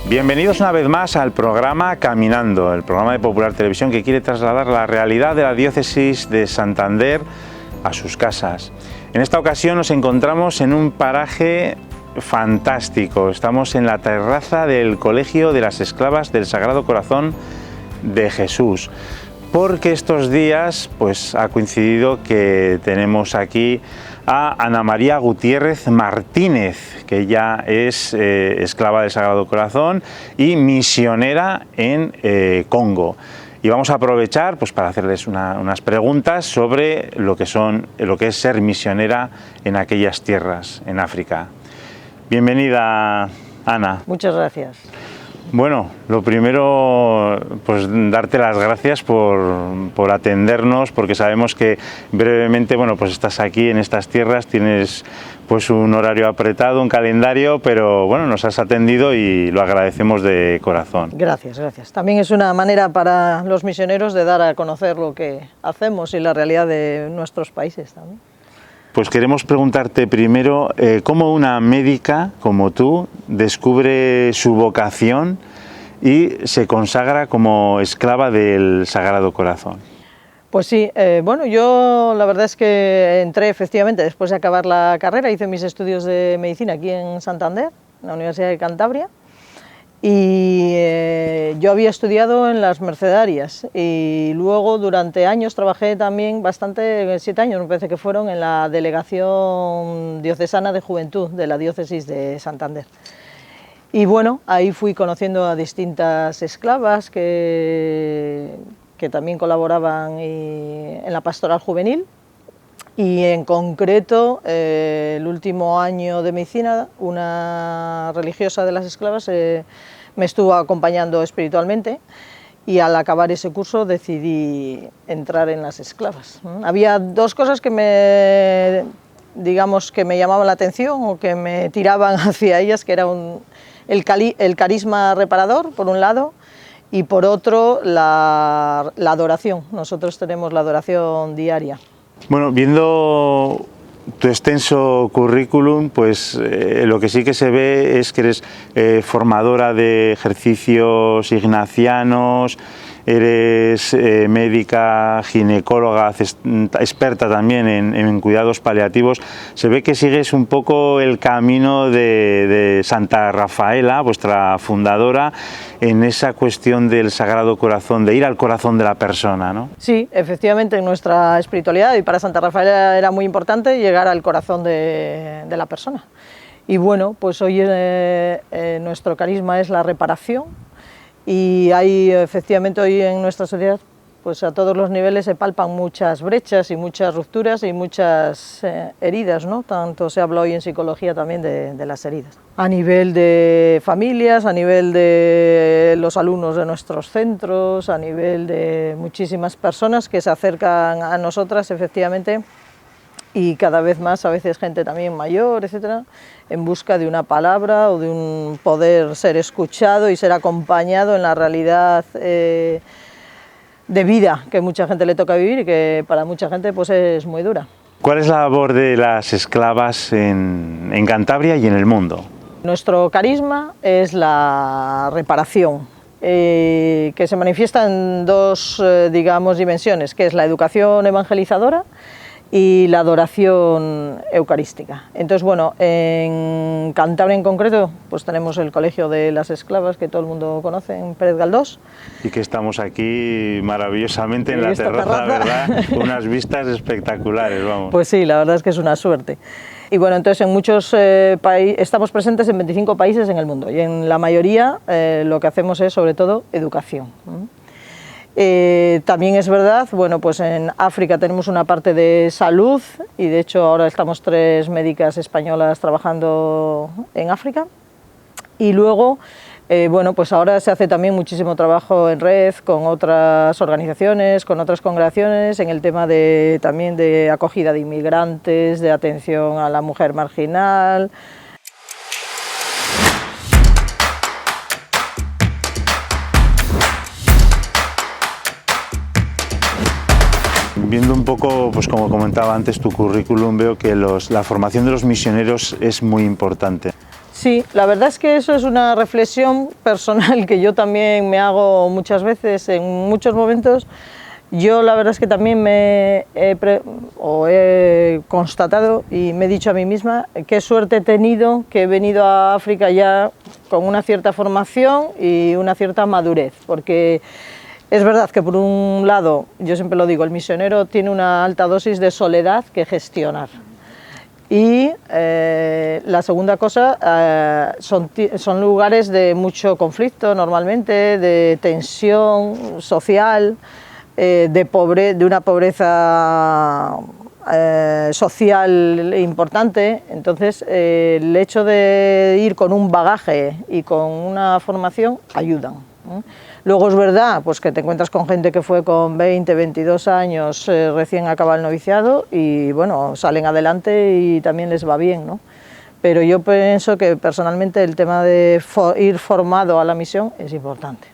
Bienvenidos una vez más al programa Caminando, el programa de Popular Televisión que quiere trasladar la realidad de la diócesis de Santander a sus casas. En esta ocasión nos encontramos en un paraje fantástico. Estamos en la terraza del Colegio de las Esclavas del Sagrado Corazón de Jesús, porque estos días pues ha coincidido que tenemos aquí a Ana María Gutiérrez Martínez, que ella es esclava del Sagrado Corazón y misionera en Congo. Y vamos a aprovechar pues, para hacerles unas preguntas sobre lo que es ser misionera en aquellas tierras, en África. Bienvenida, Ana. Muchas gracias. Bueno, lo primero, pues darte las gracias por atendernos, porque sabemos que brevemente, bueno, pues estás aquí en estas tierras, tienes pues un horario apretado, un calendario, pero bueno, nos has atendido y lo agradecemos de corazón. Gracias, gracias. También es una manera para los misioneros de dar a conocer lo que hacemos y la realidad de nuestros países también. Pues queremos preguntarte primero, ¿cómo una médica como tú descubre su vocación y se consagra como esclava del Sagrado Corazón? Pues sí, bueno, yo la verdad es que entré efectivamente después de acabar la carrera, hice mis estudios de medicina aquí en Santander, en la Universidad de Cantabria, y yo había estudiado en las Mercedarias y luego durante años trabajé también bastante, 7 años me parece que fueron, en la Delegación Diocesana de Juventud de la Diócesis de Santander. Y bueno, ahí fui conociendo a distintas esclavas que también colaboraban en la pastoral juvenil. Y en concreto, el último año de medicina, una religiosa de las esclavas me estuvo acompañando espiritualmente y al acabar ese curso decidí entrar en las esclavas. Había dos cosas que me llamaban la atención o que me tiraban hacia ellas, que era el carisma reparador, por un lado, y por otro, la adoración. Nosotros tenemos la adoración diaria. Bueno, viendo tu extenso currículum, pues lo que sí que se ve es que eres formadora de ejercicios ignacianos, eres médica, ginecóloga, experta también en cuidados paliativos. Se ve que sigues un poco el camino de Santa Rafaela, vuestra fundadora, en esa cuestión del Sagrado Corazón, de ir al corazón de la persona, ¿no? Sí, efectivamente, en nuestra espiritualidad y para Santa Rafaela era muy importante llegar al corazón de la persona. Y bueno, pues hoy nuestro carisma es la reparación. Y hay efectivamente hoy en nuestra sociedad, pues a todos los niveles se palpan muchas brechas y muchas rupturas y muchas heridas, ¿no? Tanto se habla hoy en psicología también de las heridas. A nivel de familias, a nivel de los alumnos de nuestros centros, a nivel de muchísimas personas que se acercan a nosotras efectivamente, y cada vez más, a veces gente también mayor, etcétera, en busca de una palabra o de un poder ser escuchado y ser acompañado en la realidad de vida que mucha gente le toca vivir y que para mucha gente pues es muy dura. ¿Cuál es la labor de las esclavas en Cantabria y en el mundo? Nuestro carisma es la reparación, que se manifiesta en dos dimensiones, que es la educación evangelizadora y la adoración eucarística. Entonces, bueno, en Cantabria en concreto, pues tenemos el Colegio de las Esclavas, que todo el mundo conoce, en Pérez Galdós. Y que estamos aquí maravillosamente en la terraza, ¿verdad? Unas vistas espectaculares, vamos. Pues sí, la verdad es que es una suerte. Y bueno, entonces en muchos países, estamos presentes en 25 países en el mundo, y en la mayoría lo que hacemos es, sobre todo, educación. También es verdad, bueno, pues en África tenemos una parte de salud y de hecho ahora estamos 3 médicas españolas trabajando en África, y luego bueno, pues ahora se hace también muchísimo trabajo en red con otras organizaciones, con otras congregaciones en el tema también de acogida de inmigrantes, de atención a la mujer marginal. Viendo un poco, pues como comentaba antes, tu currículum, veo que la formación de los misioneros es muy importante. Sí, la verdad es que eso es una reflexión personal que yo también me hago muchas veces, en muchos momentos. Yo la verdad es que también he constatado y me he dicho a mí misma qué suerte he tenido que he venido a África ya con una cierta formación y una cierta madurez, porque es verdad que por un lado, yo siempre lo digo, el misionero tiene una alta dosis de soledad que gestionar. Y la segunda cosa, son lugares de mucho conflicto normalmente, de tensión social, de una pobreza social importante. Entonces el hecho de ir con un bagaje y con una formación ayudan, ¿eh? Luego es verdad pues que te encuentras con gente que fue con 20, 22 años, recién acaba el noviciado y bueno, salen adelante y también les va bien, ¿no? Pero yo pienso que personalmente el tema de ir formado a la misión es importante.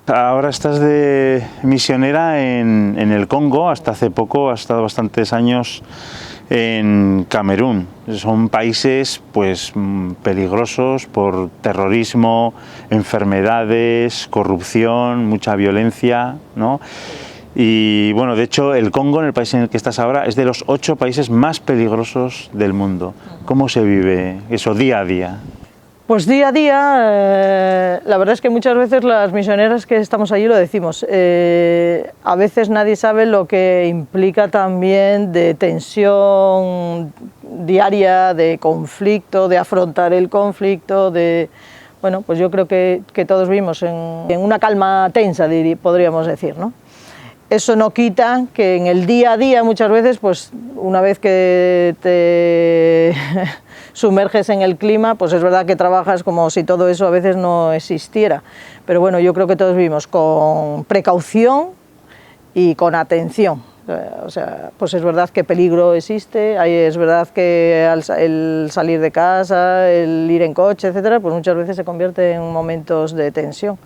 Ahora estás de misionera en el Congo, hasta hace poco has estado bastantes años en Camerún. Son países pues peligrosos por terrorismo, enfermedades, corrupción, mucha violencia, ¿no? Y bueno, de hecho el Congo, en el país en el que estás ahora, es de los 8 países más peligrosos del mundo. ¿Cómo se vive eso día a día? Pues día a día, la verdad es que muchas veces las misioneras que estamos allí lo decimos, a veces nadie sabe lo que implica también de tensión diaria, de conflicto, de afrontar el conflicto, bueno, pues yo creo que todos vivimos en una calma tensa, podríamos decir, ¿no? Eso no quita que en el día a día muchas veces, pues una vez que te sumerges en el clima, pues es verdad que trabajas como si todo eso a veces no existiera. Pero bueno, yo creo que todos vivimos con precaución y con atención. O sea, pues es verdad que peligro existe, es verdad que el salir de casa, el ir en coche, etcétera, pues muchas veces se convierte en momentos de tensión.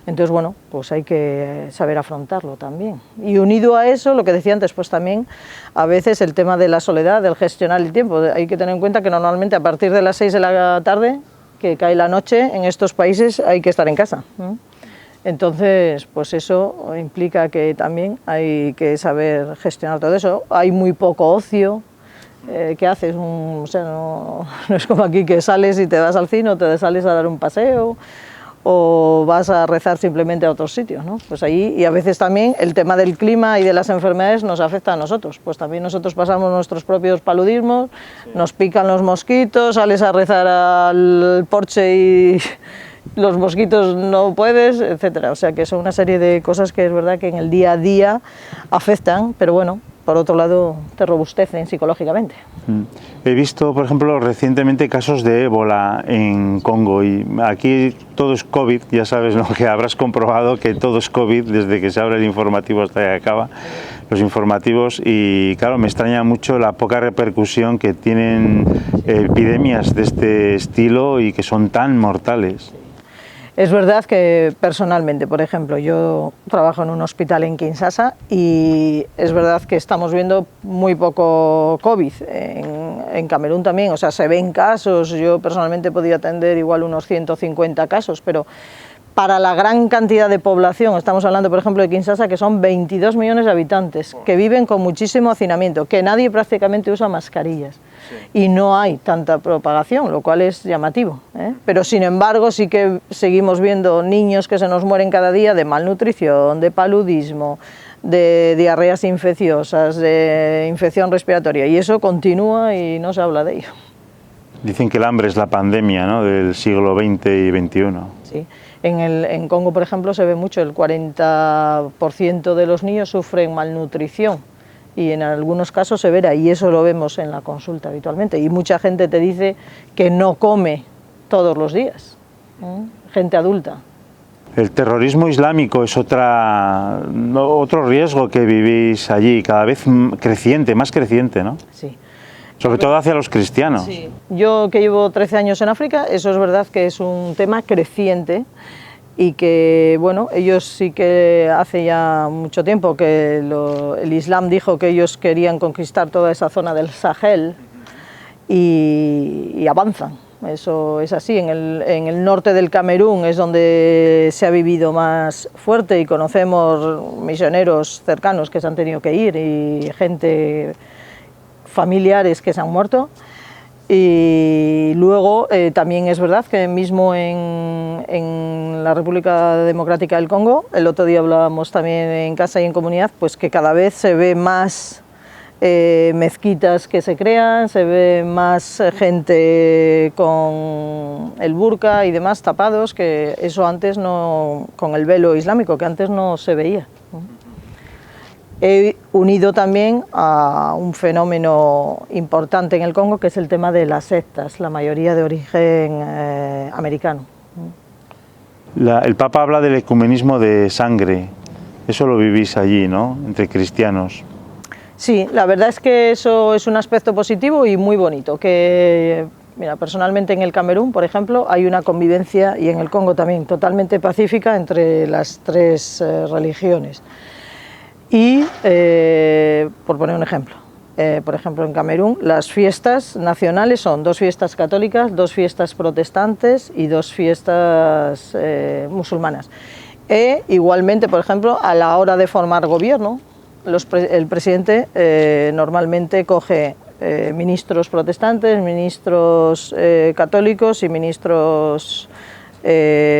Entonces, bueno, pues hay que saber afrontarlo también. Y unido a eso, lo que decía antes, pues también a veces el tema de la soledad, del gestionar el tiempo. Hay que tener en cuenta que normalmente a partir de las 6 de la tarde, que cae la noche, en estos países hay que estar en casa, ¿no? Entonces, pues eso implica que también hay que saber gestionar todo eso. Hay muy poco ocio. ¿Qué haces? O sea, no es como aquí que sales y te vas al cine o te sales a dar un paseo o vas a rezar simplemente a otros sitios, ¿no? Pues ahí, y a veces también el tema del clima y de las enfermedades nos afecta a nosotros, pues también nosotros pasamos nuestros propios paludismos, sí. Nos pican los mosquitos, sales a rezar al porche y los mosquitos no puedes, etcétera. O sea que son una serie de cosas que es verdad que en el día a día afectan, pero bueno, por otro lado te robustecen psicológicamente. He visto, por ejemplo, recientemente casos de ébola en Congo y aquí todo es COVID, ya sabes, ¿no? Que habrás comprobado que todo es COVID desde que se abre el informativo hasta que acaba los informativos y claro, me extraña mucho la poca repercusión que tienen epidemias de este estilo y que son tan mortales. Es verdad que personalmente, por ejemplo, yo trabajo en un hospital en Kinshasa y es verdad que estamos viendo muy poco COVID. En Camerún también, o sea, se ven casos, yo personalmente he podido atender igual unos 150 casos, pero para la gran cantidad de población, estamos hablando por ejemplo de Kinshasa, que son 22 millones de habitantes, que viven con muchísimo hacinamiento, que nadie prácticamente usa mascarillas. Sí. Y no hay tanta propagación, lo cual es llamativo, ¿eh? Pero sin embargo sí que seguimos viendo niños que se nos mueren cada día de malnutrición, de paludismo, de diarreas infecciosas, de infección respiratoria, y eso continúa y no se habla de ello. Dicen que el hambre es la pandemia, ¿no?, del siglo XX y XXI. Sí. En Congo, por ejemplo, se ve mucho, el 40% de los niños sufren malnutrición y en algunos casos severa, y eso lo vemos en la consulta habitualmente. Y mucha gente te dice que no come todos los días, ¿eh? Gente adulta. El terrorismo islámico es otro riesgo que vivís allí, cada vez creciente, más creciente, ¿no? Sí. Sobre todo hacia los cristianos. Sí. Yo que llevo 13 años en África, eso es verdad que es un tema creciente y que, bueno, ellos sí que hace ya mucho tiempo que el Islam dijo que ellos querían conquistar toda esa zona del Sahel y avanzan. eso es así. En el norte del Camerún es donde se ha vivido más fuerte y conocemos misioneros cercanos que se han tenido que ir y gente, familiares que se han muerto. Y luego también es verdad que mismo en la República Democrática del Congo, el otro día hablábamos también en casa y en comunidad, pues que cada vez se ve más mezquitas que se crean, se ve más gente con el burka y demás tapados, que eso antes no, con el velo islámico, que antes no se veía. He unido también a un fenómeno importante en el Congo, que es el tema de las sectas, la mayoría de origen americano. El Papa habla del ecumenismo de sangre, eso lo vivís allí, ¿no?, entre cristianos. Sí, la verdad es que eso es un aspecto positivo y muy bonito, que mira, personalmente en el Camerún, por ejemplo, hay una convivencia, y en el Congo también, totalmente pacífica entre las tres religiones. Y, por poner un ejemplo, por ejemplo en Camerún las fiestas nacionales son 2 fiestas católicas, 2 fiestas protestantes y 2 fiestas musulmanas. Igualmente, por ejemplo, a la hora de formar gobierno, el presidente normalmente coge ministros protestantes, ministros católicos y ministros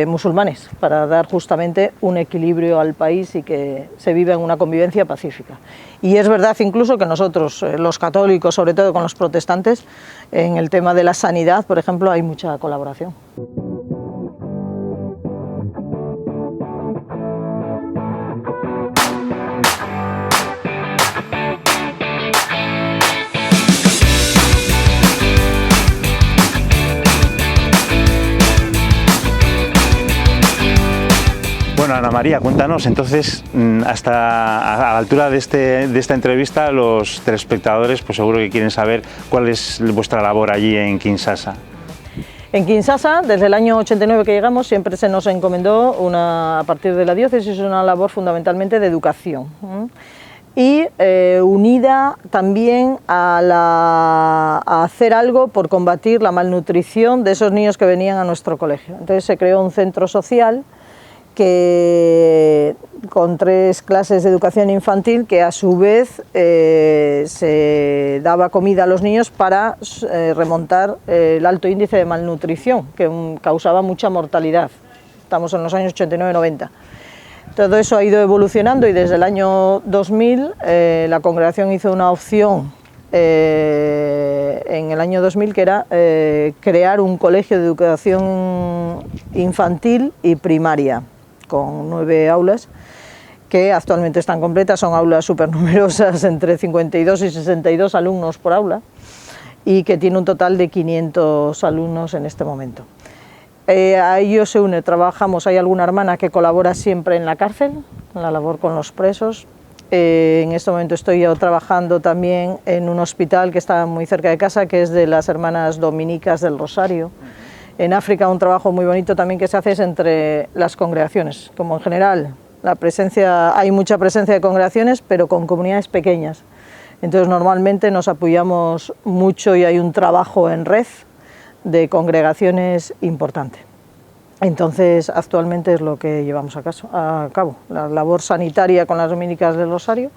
musulmanes, para dar justamente un equilibrio al país y que se viva en una convivencia pacífica. Y es verdad incluso que nosotros, los católicos, sobre todo con los protestantes, en el tema de la sanidad, por ejemplo, hay mucha colaboración. Bueno, Ana María, cuéntanos, entonces, hasta a la altura de esta entrevista, los telespectadores pues seguro que quieren saber cuál es vuestra labor allí en Kinshasa. En Kinshasa, desde el año 89 que llegamos, siempre se nos encomendó, a partir de la diócesis, una labor fundamentalmente de educación. Y unida también a hacer algo por combatir la malnutrición de esos niños que venían a nuestro colegio. Entonces se creó un centro social con 3 clases de educación infantil, que a su vez se daba comida a los niños para remontar el alto índice de malnutrición, que causaba mucha mortalidad. Estamos en los años 89-90. Todo eso ha ido evolucionando y desde el año 2000 la congregación hizo una opción en el año 2000, que era crear un colegio de educación infantil y primaria, con 9 aulas, que actualmente están completas. Son aulas súper numerosas, entre 52 y 62 alumnos por aula, y que tiene un total de 500 alumnos en este momento. A ello se une, trabajamos, hay alguna hermana que colabora siempre en la cárcel, en la labor con los presos. En este momento estoy trabajando también en un hospital que está muy cerca de casa, que es de las Hermanas Dominicas del Rosario. En África un trabajo muy bonito también que se hace es entre las congregaciones, como en general hay mucha presencia de congregaciones, pero con comunidades pequeñas. Entonces normalmente nos apoyamos mucho y hay un trabajo en red de congregaciones importante. Entonces actualmente es lo que llevamos a cabo, la labor sanitaria con las Dominicas del Rosario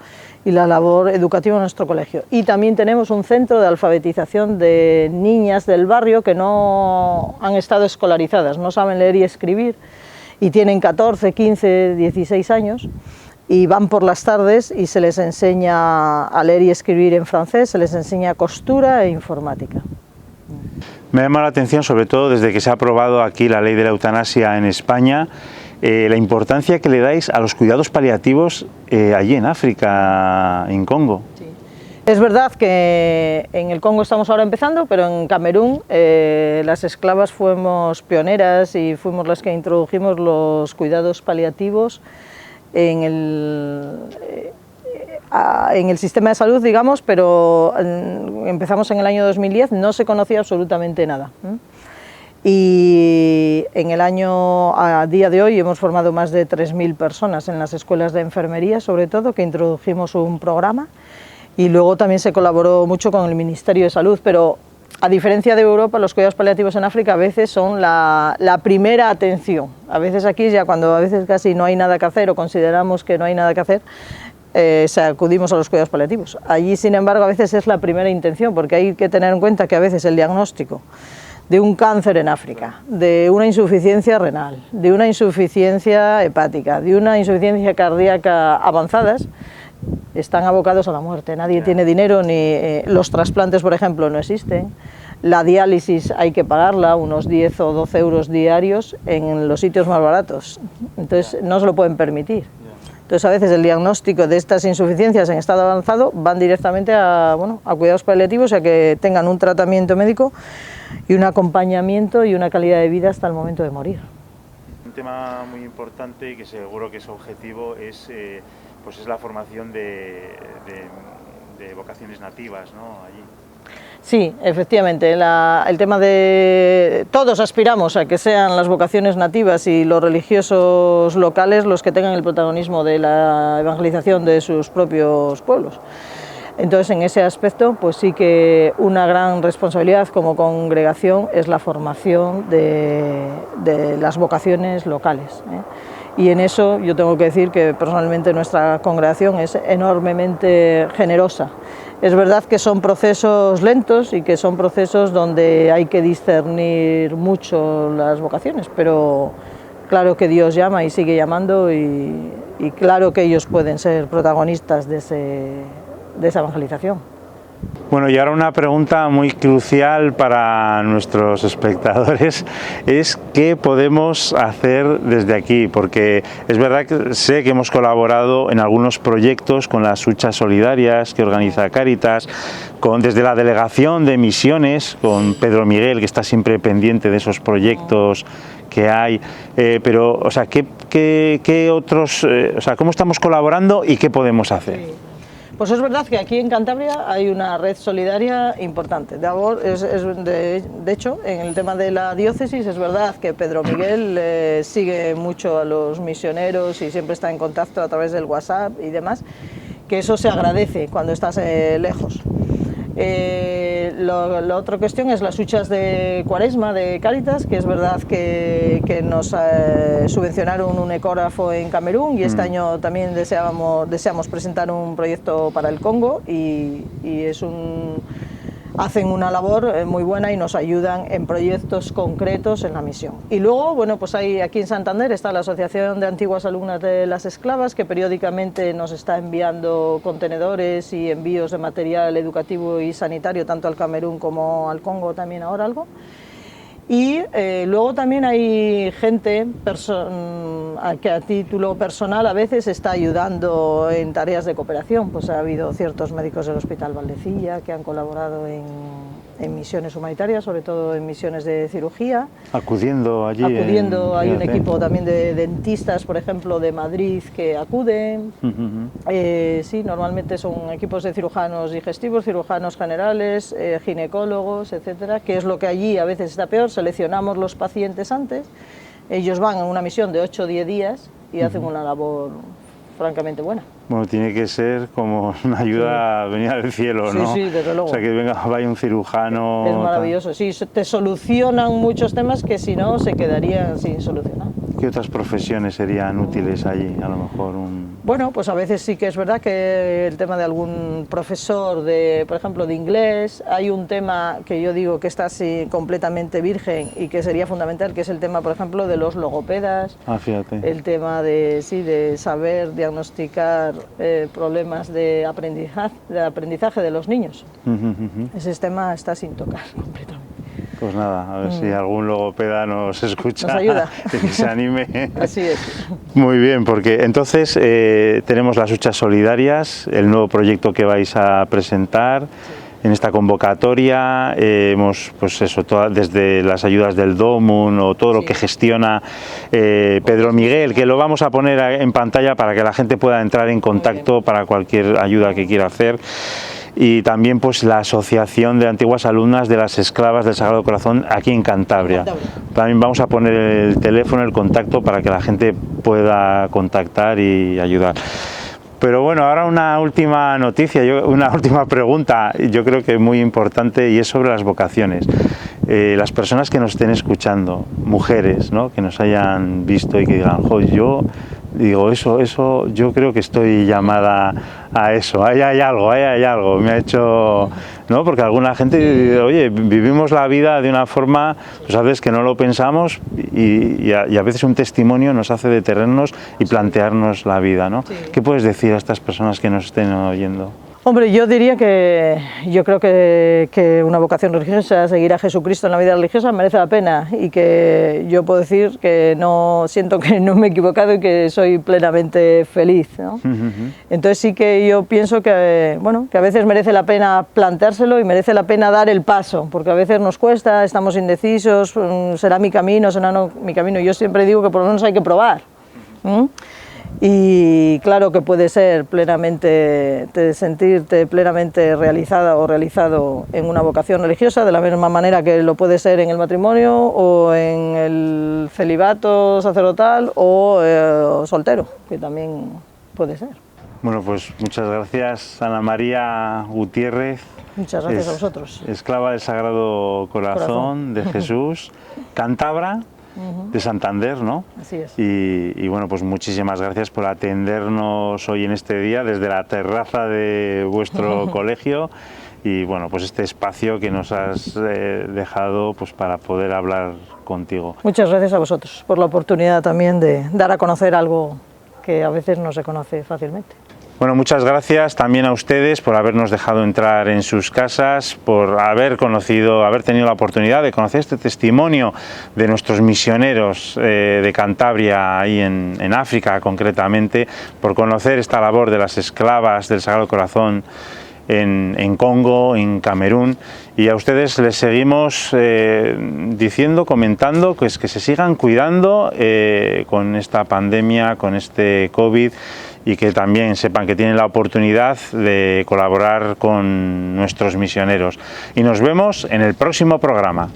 y la labor educativa en nuestro colegio. Y también tenemos un centro de alfabetización de niñas del barrio que no han estado escolarizadas, no saben leer y escribir, y tienen 14, 15, 16 años, y van por las tardes y se les enseña a leer y escribir en francés, se les enseña costura e informática. Me ha llamado la atención, sobre todo desde que se ha aprobado aquí la ley de la eutanasia en España, la importancia que le dais a los cuidados paliativos allí en África, en Congo. Sí. Es verdad que en el Congo estamos ahora empezando, pero en Camerún las esclavas fuimos pioneras y fuimos las que introdujimos los cuidados paliativos en el sistema de salud, digamos, pero empezamos en el año 2010, no se conocía absolutamente nada. Y a día de hoy hemos formado más de 3.000 personas en las escuelas de enfermería, sobre todo, que introdujimos un programa, y luego también se colaboró mucho con el Ministerio de Salud, pero A diferencia de Europa, los cuidados paliativos en África a veces son la primera atención. A veces aquí, ya cuando a veces casi no hay nada que hacer o consideramos que no hay nada que hacer, acudimos a los cuidados paliativos. Allí, sin embargo, a veces es la primera intención, porque hay que tener en cuenta que a veces el diagnóstico de un cáncer en África, de una insuficiencia renal, de una insuficiencia hepática, de una insuficiencia cardíaca avanzadas, están abocados a la muerte. Nadie tiene dinero, ni los trasplantes, por ejemplo, no existen. La diálisis hay que pagarla, unos 10 o 12 euros diarios en los sitios más baratos. Entonces no se lo pueden permitir. Entonces a veces el diagnóstico de estas insuficiencias en estado avanzado van directamente a cuidados paliativos, a que tengan un tratamiento médico y un acompañamiento y una calidad de vida hasta el momento de morir. Un tema muy importante y que seguro que es objetivo es la formación de vocaciones nativas, ¿no? Allí. Sí, efectivamente, el tema de... Todos aspiramos a que sean las vocaciones nativas y los religiosos locales los que tengan el protagonismo de la evangelización de sus propios pueblos. Entonces, en ese aspecto, pues sí que una gran responsabilidad como congregación es la formación de las vocaciones locales, ¿eh? Y en eso yo tengo que decir que personalmente nuestra congregación es enormemente generosa. Es verdad que son procesos lentos y que son procesos donde hay que discernir mucho las vocaciones, pero claro que Dios llama y sigue llamando y claro que ellos pueden ser protagonistas de esa evangelización. Bueno, y ahora una pregunta muy crucial para nuestros espectadores es ¿qué podemos hacer desde aquí? Porque es verdad que sé que hemos colaborado en algunos proyectos con las huchas solidarias que organiza Cáritas, desde la delegación de misiones, con Pedro Miguel, que está siempre pendiente de esos proyectos que hay, pero, o sea, ¿qué otros, cómo estamos colaborando y qué podemos hacer? Sí. Pues es verdad que aquí en Cantabria hay una red solidaria importante. De hecho, en el tema de la diócesis es verdad que Pedro Miguel sigue mucho a los misioneros y siempre está en contacto a través del WhatsApp y demás, que eso se agradece cuando estás lejos. La otra cuestión es las huchas de Cuaresma de Cáritas, que es verdad que nos subvencionaron un ecógrafo en Camerún y este año también deseamos presentar un proyecto para el Congo y hacen una labor muy buena y nos ayudan en proyectos concretos en la misión. Y luego, bueno, pues aquí en Santander está la Asociación de Antiguas Alumnas de las Esclavas, que periódicamente nos está enviando contenedores y envíos de material educativo y sanitario, tanto al Camerún como al Congo también ahora algo. Y luego también hay gente que a título personal a veces está ayudando en tareas de cooperación. Pues ha habido ciertos médicos del Hospital Valdecilla que han colaborado en misiones humanitarias, sobre todo en misiones de cirugía. Acudiendo allí. Hay un equipo también de dentistas, por ejemplo, de Madrid que acuden. Sí, normalmente son equipos de cirujanos digestivos, cirujanos generales, ginecólogos, etcétera, que es lo que allí a veces está peor. Seleccionamos los pacientes antes, ellos van en una misión de 8 o 10 días y hacen una labor francamente buena. Bueno, tiene que ser como una ayuda venida del cielo, ¿no? Sí, desde luego. O sea, que vaya un cirujano... Es maravilloso, sí, te solucionan muchos temas que si no se quedarían sin solucionar. ¿Qué otras profesiones serían útiles allí? A lo mejor Bueno, pues a veces sí que es verdad que el tema de algún profesor, por ejemplo, de inglés, hay un tema que yo digo que está así completamente virgen y que sería fundamental, que es el tema, por ejemplo, de los logopedas. Fíjate. El tema de saber diagnosticar problemas de aprendizaje de los niños. Ese tema está sin tocar completamente. Pues nada, a ver si algún logopeda nos escucha, nos ayuda. Que se anime. Así es. Muy bien, porque entonces tenemos las huchas solidarias, el nuevo proyecto que vais a presentar. En esta convocatoria hemos, pues eso, desde las ayudas del DOMUN o todo lo que gestiona Pedro Miguel, que lo vamos a poner en pantalla para que la gente pueda entrar en contacto para cualquier ayuda que quiera hacer. Y también pues la Asociación de Antiguas Alumnas de las Esclavas del Sagrado Corazón aquí en Cantabria. También vamos a poner el teléfono, el contacto para que la gente pueda contactar y ayudar. Pero bueno, ahora una última noticia, una última pregunta, yo creo que muy importante, y es sobre las vocaciones. Las personas que nos estén escuchando, mujeres, ¿no?, que nos hayan visto y que digan, jo, yo digo, eso, yo creo que estoy llamada a eso, ahí hay algo, me ha hecho, ¿no? Porque alguna gente, oye, vivimos la vida de una forma, pues a veces que no lo pensamos y a veces un testimonio nos hace detenernos y plantearnos la vida, ¿no? Sí. ¿Qué puedes decir a estas personas que nos estén oyendo? Hombre, yo diría que yo creo que una vocación religiosa, seguir a Jesucristo en la vida religiosa, merece la pena, y que yo puedo decir que no siento que no me he equivocado y que soy plenamente feliz, ¿no? Entonces sí que yo pienso que, bueno, que a veces merece la pena planteárselo y merece la pena dar el paso, porque a veces nos cuesta, estamos indecisos, será mi camino, será no mi camino. Yo siempre digo que por lo menos hay que probar. Y claro que puede ser plenamente, sentirte plenamente realizada o realizado en una vocación religiosa, de la misma manera que lo puede ser en el matrimonio o en el celibato sacerdotal o soltero, que también puede ser. Bueno, pues muchas gracias, Ana María Gutiérrez. Muchas gracias a vosotros. Esclava del Sagrado Corazón de Jesús, cántabra de Santander, ¿no? Así es. Y bueno, pues muchísimas gracias por atendernos hoy en este día desde la terraza de vuestro colegio, y bueno, pues este espacio que nos has dejado pues para poder hablar contigo. Muchas gracias a vosotros por la oportunidad también de dar a conocer algo que a veces no se conoce fácilmente. Bueno, muchas gracias también a ustedes por habernos dejado entrar en sus casas, por haber tenido la oportunidad de conocer este testimonio de nuestros misioneros de Cantabria, ahí en África concretamente, por conocer esta labor de las esclavas del Sagrado Corazón en Congo, en Camerún, y a ustedes les seguimos diciendo, comentando, pues que se sigan cuidando con esta pandemia, con este COVID, y que también sepan que tienen la oportunidad de colaborar con nuestros misioneros. Y nos vemos en el próximo programa.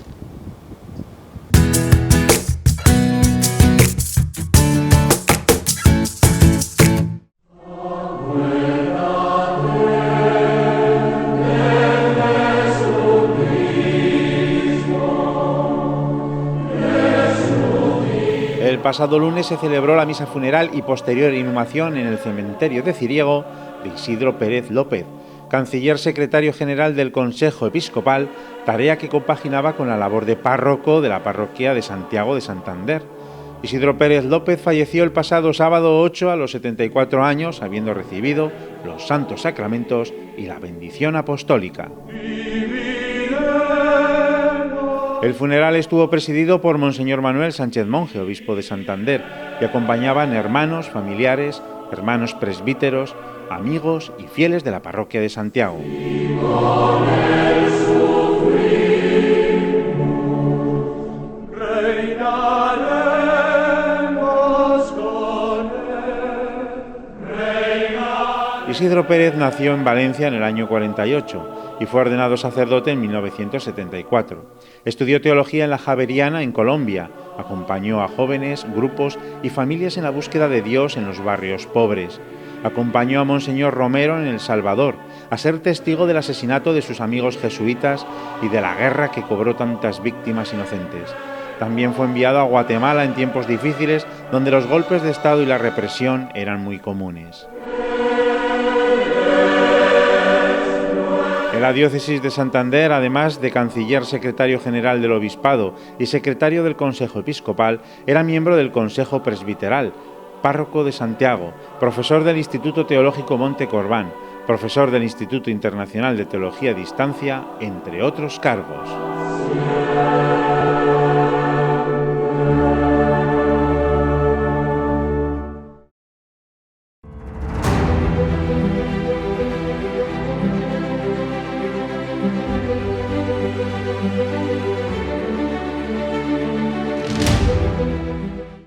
El pasado lunes se celebró la misa funeral y posterior inhumación en el cementerio de Ciriego de Isidro Pérez López, canciller secretario general del Consejo Episcopal, tarea que compaginaba con la labor de párroco de la parroquia de Santiago de Santander. Isidro Pérez López falleció el pasado sábado 8 a los 74 años, habiendo recibido los santos sacramentos y la bendición apostólica. El funeral estuvo presidido por Monseñor Manuel Sánchez Monje, obispo de Santander, que acompañaban hermanos, familiares, hermanos presbíteros, amigos y fieles de la parroquia de Santiago. Isidro Pérez nació en Valencia en el año 48 y fue ordenado sacerdote en 1974. Estudió teología en la Javeriana, en Colombia. Acompañó a jóvenes, grupos y familias en la búsqueda de Dios en los barrios pobres. Acompañó a Monseñor Romero en El Salvador, a ser testigo del asesinato de sus amigos jesuitas y de la guerra que cobró tantas víctimas inocentes. También fue enviado a Guatemala en tiempos difíciles, donde los golpes de Estado y la represión eran muy comunes. En la diócesis de Santander, además de canciller secretario general del obispado y secretario del Consejo Episcopal, era miembro del Consejo Presbiteral, párroco de Santiago, profesor del Instituto Teológico Monte Corbán, profesor del Instituto Internacional de Teología a Distancia, entre otros cargos.